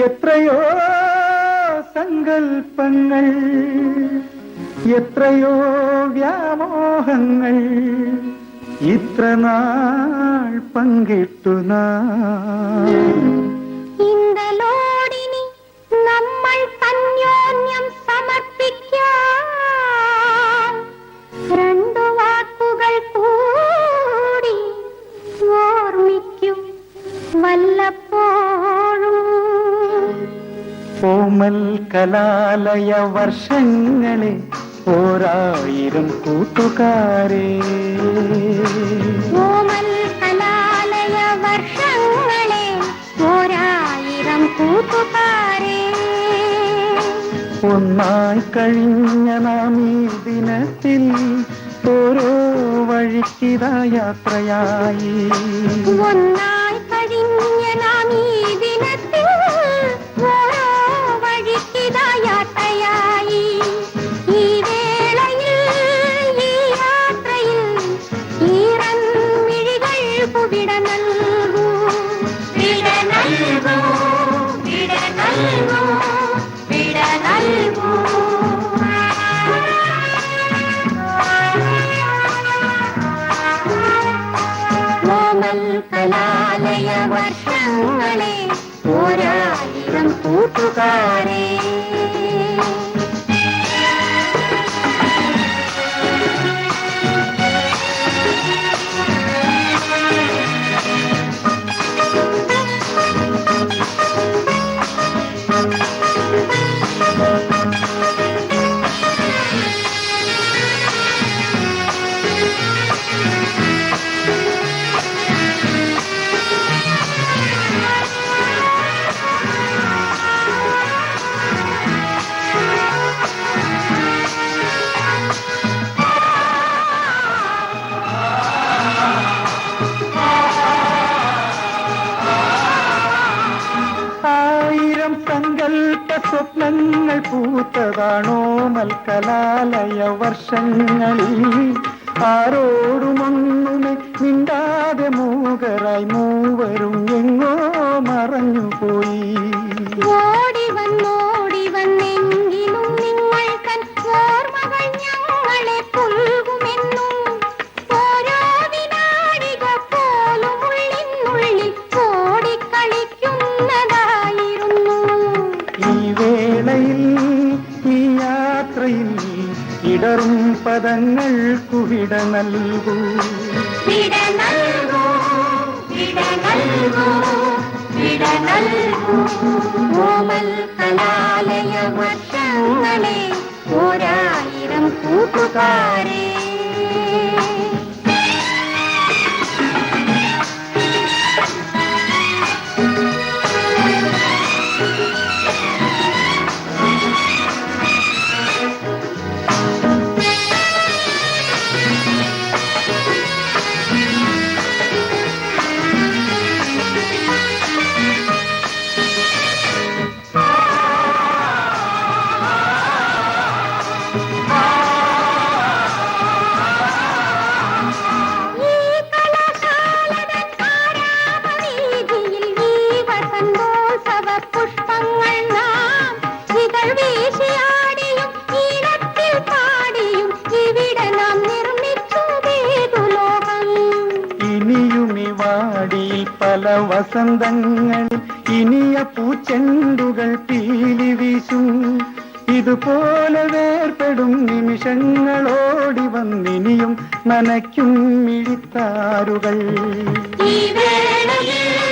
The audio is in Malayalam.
എത്രയോ സങ്കൽപ്പങ്ങൾ, എത്രയോ വ്യാമോഹങ്ങൾ ഇത്ര നാൾ പങ്കിട്ടു ഇന്നലോടിനി നമ്മൾ അന്യോന്യം സമർപ്പിക്കാം രണ്ടു വാക്കുകൾ കൂടി ഓർമ്മിക്കും വല്ലപ്പോഴും. കോമൽ കലാലയ വർഷങ്ങളെ ഓരായിരം കൂട്ടുകാരെ, കോമൽ കലാലയ വർഷങ്ങളെ ഓരായിരം കൂട്ടുകാരെ, ഒന്നായി കഴിഞ്ഞ നാം ഈ ദിനത്തിൽ ഓരോ വഴിക്കിതാ യാത്രയായി. ഒന്നായി കഴിഞ്ഞ നാം ഈ ദിനത്തിൽ ഓരോ വഴിക്കിതാ യാത്രയായി. ഈ വേളയിൽ ഈ യാത്രയിൽ ഈറൻ മിഴികൾക്കു വിട നൽകൂ, വിട നൽകൂ, വിട നൽകൂ, വിട നൽകൂ. കോമൽ കലാലയ വർഷങ്ങളെ ഓരായിരം കൂട്ടുകാരെ. സങ്കൽപ്പ സ്വപ്നങ്ങൾ പൂത്തതാണോ മൽക്കലാലയ വർഷങ്ങളിൽ. ആരോടുമൊന്നുമേ മിണ്ടാതെ മൂകരായി മൂവരും എങ്ങോ മറഞ്ഞുപോയി. ഓടി വന്നെങ്കിലും നിങ്ങൾ തൻ ഓർമ്മകൾ ഞങ്ങളെ പുൽകുമെന്നും ഓരോ വിനാടിക പോലും ഉള്ളിനുള്ളിൽ ഓടിക്കളിക്കുന്നതായിരുന്നു. ഈ വേളയിൽ ഈ യാത്രയിൽ ഇടറും പദങ്ങൾക്കു വിട നൽകൂ, വിട നൽകൂ, വിട നൽകൂ, വിട നൽകൂ. കോമൽ കലാലയ വർഷങ്ങളെ ഓരായിരം കൂട്ടുകാരെ. പല വസന്തങ്ങളിൽ ഇനിയ പൂച്ചെണ്ടുകൾ പീലി വീശും. ഇതുപോലെ വേർപെടും നിമിഷങ്ങളോടി വന്നിനിയും നനയ്ക്കും മിഴിത്താരുകൾ. ഈ വേളയിൽ